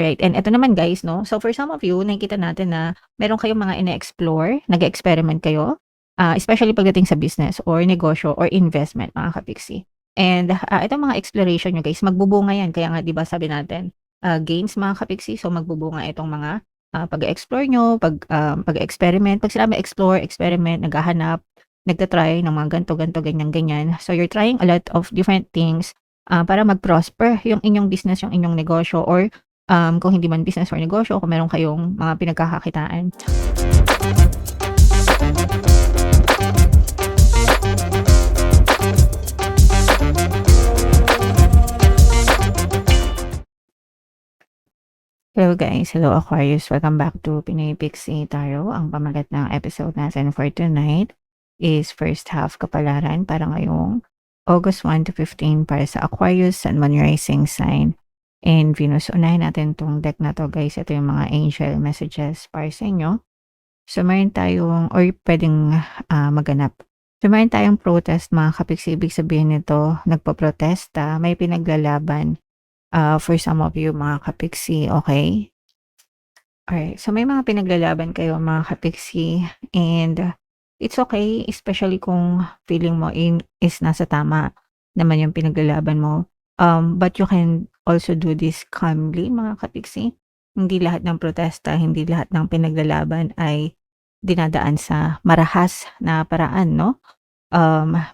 Alright, and eto naman guys 'no, so for some of you nakikita natin na meron kayong mga ine-explore, nag-e-experiment kayo, especially pagdating sa business or negosyo or investment mga kapiksi. And, itong mga exploration niyo guys magbubunga 'yan kaya nga 'di ba sabi natin, gains mga kapiksi, so magbubunga itong mga, pag-e-explore niyo, pag-e-experiment. 'Pag sinabi explore, experiment, naghahanap, nagta-try ng mga ganito, ganito, ganyan, ganyan. So you're trying a lot of different things, para mag-prosper yung inyong business, yung inyong negosyo or kung hindi man business or negosyo, kung meron kayong mga pinagkakakitaan. Hello guys, hello Aquarius, welcome back to Pinoy Pixie Tarot. Ang pamagat ng episode natin for tonight is first half kapalaran para ngayong August 1 to 15 para sa Aquarius, Sun, Moon, Rising sign, and Venus. Unahin natin tong deck na to guys. Ito yung mga angel messages para sa inyo. So meron tayong, or pwedeng maganap. So meron tayong protest mga kapiksi. Ibig sabihin nito, nagpo-protesta, may pinaglalaban for some of you mga kapiksi, okay? Alright, so may mga pinaglalaban kayo mga kapiksi and it's okay, especially kung feeling mo is nasa tama naman yung pinaglalaban mo. But you can also do this calmly mga kapiksi. Hindi lahat ng protesta, hindi lahat ng pinaglalaban ay dinadaan sa marahas na paraan, no?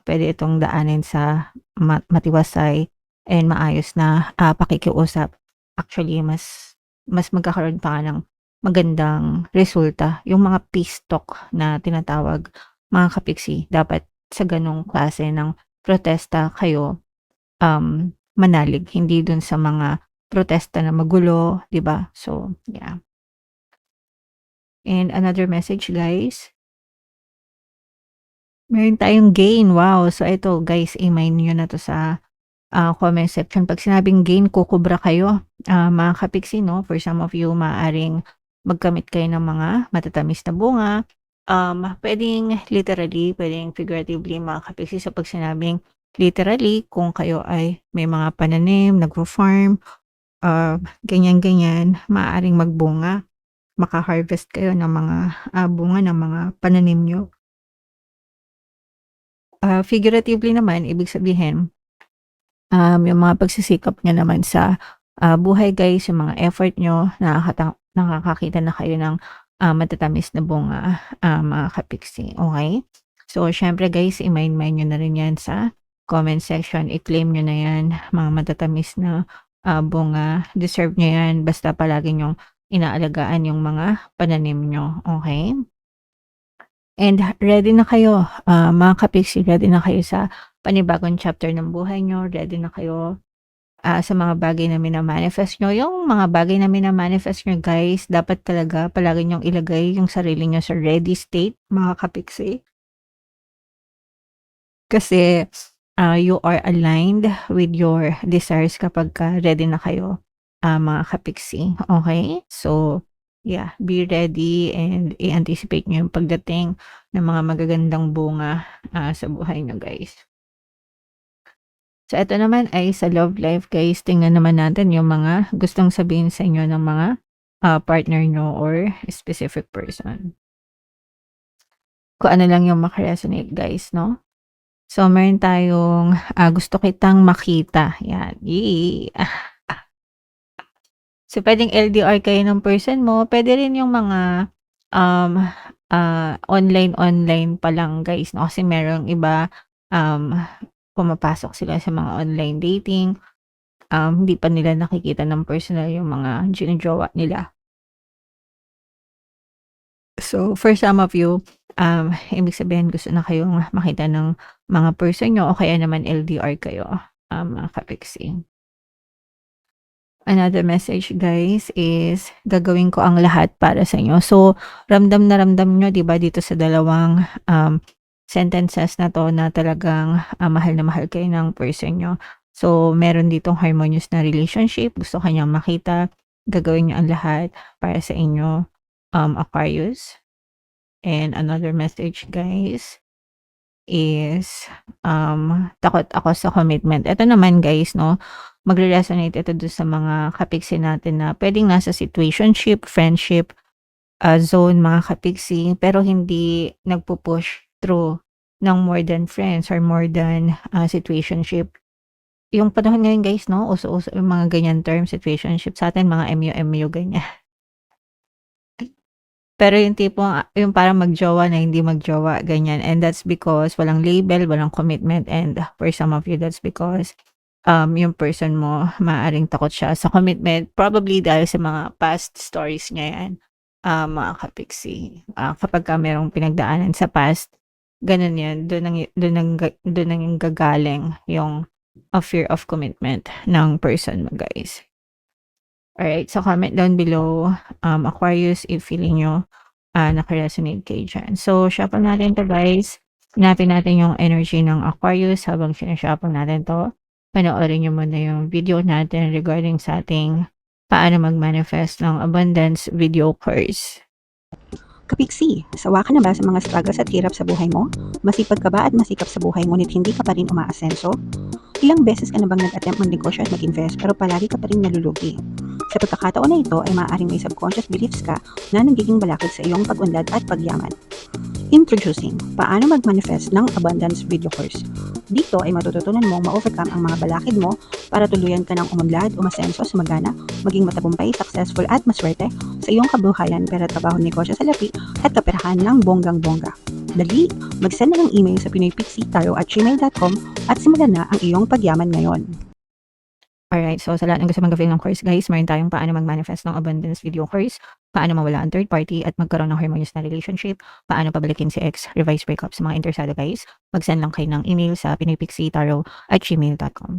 Pwede itong daanin sa matiwasay and maayos na pakikiusap. Actually, mas magkakaroon pa nga ng magandang resulta. Yung mga peace talk na tinatawag mga kapiksi, dapat sa ganong klase ng protesta kayo manalig, hindi dun sa mga protesta na magulo, 'di ba? So, yeah. And another message guys, meron tayong gain. Wow! So ito guys, i-mine niyo na 'to sa comment section. 'Pag sinabing gain, kukubra kayo, mga kapiksi 'no. For some of you, maaaring magkamit kayo ng mga matatamis na bunga. Puwedeng literally, puwedeng figuratively mga kapiksi. So 'pag sinabing literally, kung kayo ay may mga pananim, nagfa-farm, ganyan-ganyan, maaaring magbunga. Maka-harvest kayo ng mga bunga ng mga pananim niyo. Figuratively naman, ibig sabihin, yung mga pagsisikap niyo naman sa buhay guys, yung mga effort niyo, nakakakita na kayo ng matatamis na bunga, mga kapiksi, okay? So siyempre guys, i-mine-mine niyo na rin 'yan sa comment section, i-claim niyo na 'yan, mga matatamis na bunga. Deserve niyo 'yan basta palagi niyong inaalagaan yung mga pananim niyo, okay? And ready na kayo, mga kapiksi, ready na kayo sa panibagong chapter ng buhay niyo, ready na kayo sa mga bagay na mina-manifest niyo. Yung mga bagay na mina-manifest niyo guys, dapat talaga palagi niyong ilagay yung sarili niyo sa ready state, mga kapiksi. Kasi, you are aligned with your desires kapagka ready na kayo, mga kapiksi, okay? So, yeah, be ready and i-anticipate niyo yung pagdating ng mga magagandang bunga, sa buhay niyo guys. So eto naman ay sa love life guys, tingnan naman natin yung mga gustong sabihin sa inyo ng mga, partner niyo or specific person. Kung ano lang yung maka-resonate guys 'no. So meron tayong, gusto kitang makita, yan, yay! So puwedeng LDR kayo ng person mo, puwede rin yung mga, um, online pa lang guys 'no, kasi merong iba, um, pumapasok sila sa mga online dating, hindi pa nila nakikita ng personal yung mga jino-jowa nila. So for some of you, ibig sabihin gusto na kayong makita ng mga person niyo o kaya naman LDR kayo, mga kapiksi. Another message guys is gagawin ko ang lahat para sa inyo. So ramdam na ramdam niyo 'di ba dito sa dalawang, sentences na 'to na talagang, mahal na mahal kayo ng person niyo. So meron ditong harmonious na relationship, gusto ka niyang makita, gagawin niyo ang lahat para sa inyo, Aquarius. And another message guys is, takot ako sa commitment. Ito naman guys 'no, magre-resonate ito dun sa mga kapiksi natin na puwedeng nasa situationship, friendship, zone mga kapiksi, pero hindi nagpu-push through ng more than friends or more than, situationship. Yung panahon ngayon guys 'no, uso-uso yung mga ganyan term, situationship, sa'tin mga MU-MU ganyan. Pero yung tipong, yung parang mag-jowa na hindi mag-jowa ganyan, and that's because walang label, walang commitment, and for some of you that's because, yung person mo maaaring takot siya sa commitment, probably dahil sa mga past stories niya yan, mga kapiksi. Kapagka merong pinagdaanan sa past, ganun yan, dun nanggagaling yung, fear of commitment ng person mo guys. Alright, so comment down below, Aquarius, if feeling nyo, naka-resonate kayo dyan. So, shuffle natin 'to guys. Hanapin natin yung energy ng Aquarius habang sina-shuffle natin 'to. Panoorin niyo muna yung video natin regarding sa ating paano mag-manifest ng abundance video course. Kapiksi, sawa ka na ba sa mga struggles at hirap sa buhay mo? Masipag ka ba at masikap sa buhay ngunit hindi ka pa rin umaasenso? Ilang beses ka na bang nag-attempt magnegosyo at mag-invest pero palagi ka pa rin nalulugi? Sa pagkakataon na ito ay maaaring may subconscious beliefs ka na nagiging balakid sa iyong pag-unlad at pagyaman. Introducing, paano mag-manifest ng abundance video course. Dito ay matututunan mong ma-overcome ang mga balakid mo para tuluyan ka ng umunlad, umasenso, sumagana, maging matagumpay, successful at maswerte sa iyong kabuhayan, pera, trabaho, negosyo sa lapi at kaperahan ng bonggang-bongga. Dali, mag-send na ng email sa pinoypixie@gmail.com at simulan na ang iyong pagyaman ngayon. Alright, so sa lahat ng gusto mag-avail ng course guys, meron tayong paano mag-manifest ng abundance video course, paano mawala ang third party at magkaroon ng harmonious na relationship, paano pabalikin si ex, revise breakup sa mga interesado guys, mag-send lang kayo ng email sa pinoypixie@gmail.com.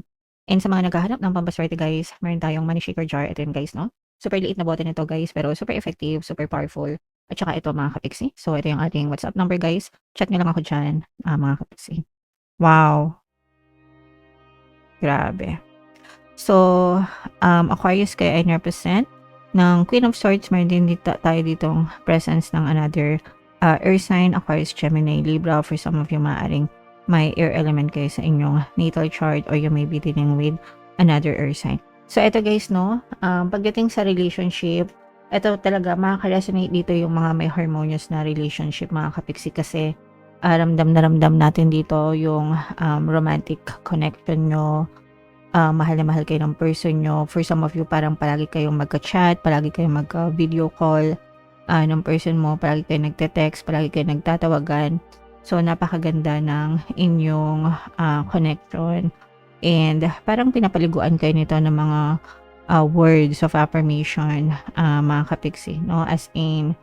And sa mga naghahanap ng pampaswerte guys, meron tayong money shaker jar. Ito yun guys, no? Super liit na bote nito guys, pero super effective, super powerful. At saka ito mga kapiksi. So ito yung ating WhatsApp number guys. Chat nyo lang ako dyan, mga kapiksi. Wow. Grabe. So, Aquarius kayo ay represent ng Queen of Swords. Meron din tayo ditong presence ng another earth sign, Aquarius, Gemini, Libra. For some of you, maaaring may air element kayo sa inyong natal chart or you may be dealing with another earth sign. So, ito guys, no, pagdating sa relationship, ito talaga, makaka-resonate dito yung mga may harmonious na relationship, mga kapiksi, kasi ramdam na ramdam natin dito yung romantic connection nyo. Mahal na mahal kayo ng person nyo. For some of you, parang palagi kayong magka-chat, palagi kayong magka-video call ng person mo, palagi kayong nagte-text, palagi kayong nagtatawagan. So, napakaganda ng inyong connection. And parang pinapaliguan kayo nito ng mga words of affirmation, mga kapiksi, no? As in,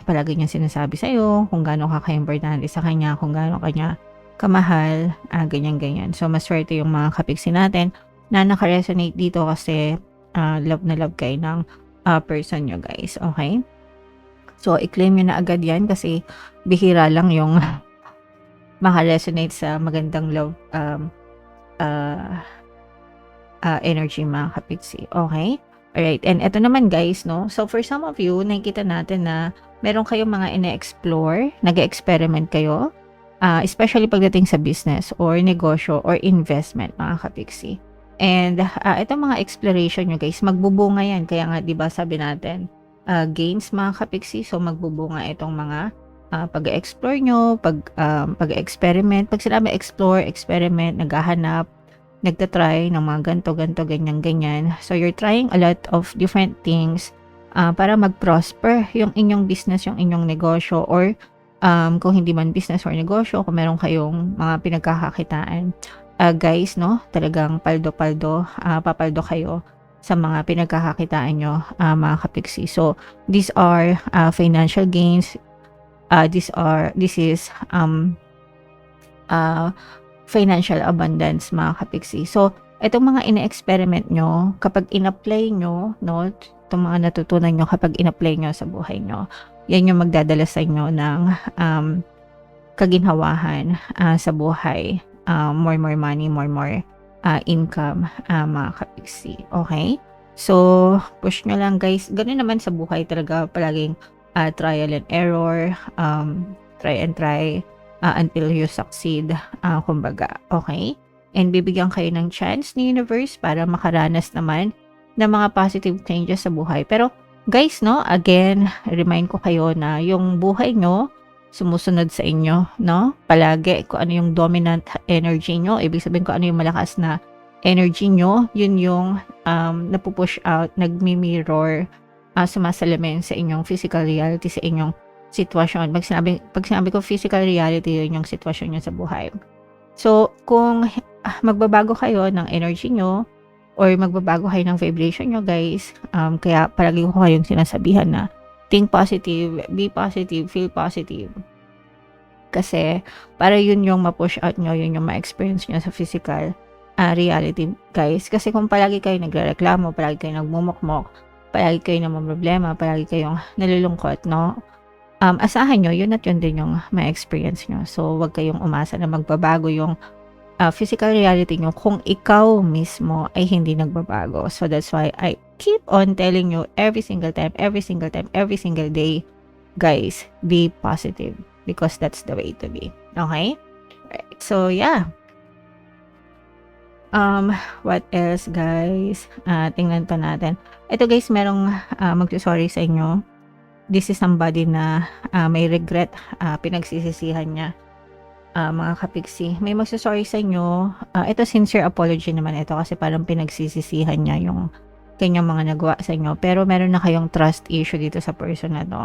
palagi niya sinasabi sa'yo kung gaano ka ka-importante sa kanya, kung gaano kanya kamahal, ganyan-ganyan. So, maswerte yung mga kapiksi natin na naka-resonate dito kasi love na love kayo ng person nyo guys, okay? So, i-claim nyo na agad yan kasi bihira lang yung maka-resonate sa magandang love energy, mga kapiksi, okay? Alright, and eto naman guys, no? So, for some of you, nakikita natin na meron kayong mga ine-explore, nag-experiment kayo, especially pagdating sa business or negosyo or investment, mga kapiksi. And itong mga exploration nyo guys, magbubunga yan. Kaya nga, di ba sabi natin, gains, mga kapiksi. So, magbubunga itong mga pag-explore nyo, pag-experiment. Pag sinabi explore, experiment, naghahanap, nagtatry ng mga ganto, ganyan. So, you're trying a lot of different things para mag-prosper yung inyong business, yung inyong negosyo, or kung hindi man business or negosyo, kung meron kayong mga pinagkakakitaan, guys, no, talagang paldo-paldo, papaldo kayo sa mga pinagkakakitaan nyo, mga kapiksi. So, these are financial gains. This is financial abundance, mga kapiksi. So, itong mga ine-experiment nyo, kapag in-apply nyo, no, itong mga natutunan nyo kapag in-apply nyo sa buhay nyo, yan yung magdadala sa inyo ng kaginhawahan sa buhay. More money, more income, mga kapiksi. Okay? So, push nyo lang guys. Ganun naman sa buhay talaga. Palaging trial and error. Try and try until you succeed. Kumbaga. Okay? and bibigyan kayo ng chance ni universe para makaranas naman ng mga positive changes sa buhay. Pero guys, no, again, remind ko kayo na yung buhay nyo sumusunod sa inyo, no? Palagi kung ano yung dominant energy nyo, ibig sabihin kung ano yung malakas na energy nyo, yun yung napupush out, nagmi-mirror, sumasalamin sa inyong physical reality, sa inyong sitwasyon. Pag sinabi ko physical reality, yun yung sitwasyon nyo sa buhay. So, kung magbabago kayo ng energy nyo, or magbabago kayo ng vibration nyo, guys, kaya palagi ko kayong sinasabihan na think positive, be positive, feel positive. Kasi, para yun yung ma-push out nyo, yun yung ma-experience nyo sa physical reality, guys. Kasi kung palagi kayo nagrereklamo, palagi kayo nagmumukmok, palagi kayo namumroblema, palagi kayong nalulungkot, no? Asahan nyo, yun at yun din yung ma-experience nyo. So, wag kayong umasa na magbabago yung physical reality nyo kung ikaw mismo ay hindi nagbabago. So, that's why I keep on telling you every single time, every single day, guys, be positive. Because that's the way to be. Okay? Right. So, yeah. What else, guys? Tingnan pa natin. Ito, guys, merong magsusorry sa inyo. This is somebody na may regret, pinagsisisihan niya. Mga kapiksi, may magsusorry sa inyo. Ito sincere apology naman ito kasi parang pinagsisisihan niya yung kanyang mga nagawa sa inyo. Pero meron na kayong trust issue dito sa person na to.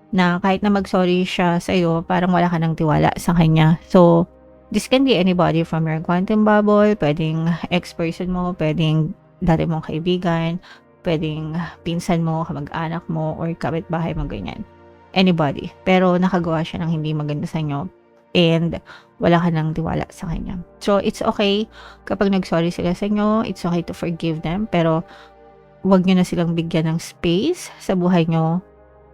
Na kahit na mag-sorry siya sa iyo, parang wala ka ng tiwala sa kanya. So, this can be anybody from your quantum bubble, pwedeng ex-person mo, pwedeng dati mong kaibigan, pwedeng pinsan mo, kamag-anak mo, or kapitbahay mo, ganyan. Anybody. Pero nakagawa siya ng hindi maganda sa inyo. And wala ka ng tiwala sa kanya. So, it's okay kapag nag-sorry sila sa inyo. It's okay to forgive them. Pero, wag nyo na silang bigyan ng space sa buhay nyo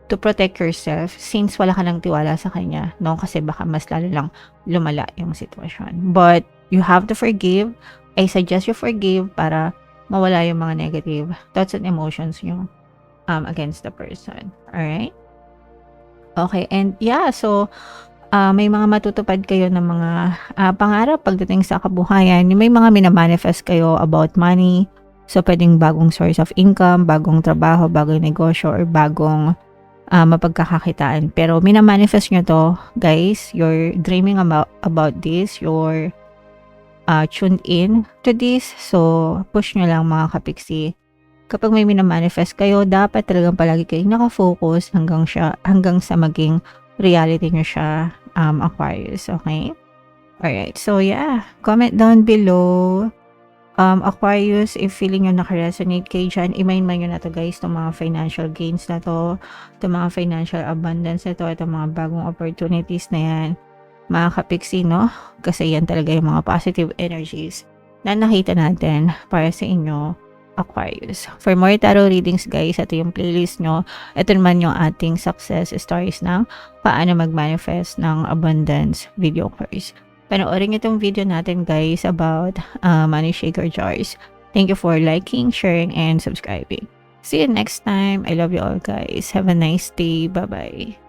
to protect yourself since wala ka ng tiwala sa kanya. No? Kasi baka mas lalo lang lumala yung sitwasyon. But, you have to forgive. I suggest you forgive para mawala yung mga negative thoughts and emotions nyo against the person. Alright? Okay. And yeah, so, may mga matutupad kayo ng mga pangarap pagdating sa kabuhayan. May mga minamanifest kayo about money. So, pwedeng bagong source of income, bagong trabaho, bagong negosyo, or bagong mapagkakakitaan. Pero, minamanifest nyo to, guys. You're dreaming about this. You're tuned in to this. So, push nyo lang mga kapiksi. Kapag may minamanifest kayo, dapat talagang palagi kayo nakafocus hanggang sa maging reality nyo siya, Aquarius, okay? Alright, so yeah, comment down below, Aquarius, if feeling nyo nakaresonate kayo dyan, i-mind nyo na to, guys, itong mga financial gains na to, itong mga financial abundance na to, itong mga bagong opportunities na yan, mga kapiksi, no? Kasi yan talaga yung mga positive energies na nakita natin para sa inyo, Aquarius. For more tarot readings, guys, ito yung playlist nyo. Ito naman yung ating success stories ng paano mag-manifest ng abundance video course. Panoorin nyo itong video natin, guys, about money shaker jars. Thank you for liking, sharing, and subscribing. See you next time. I love you all, guys. Have a nice day. Bye-bye.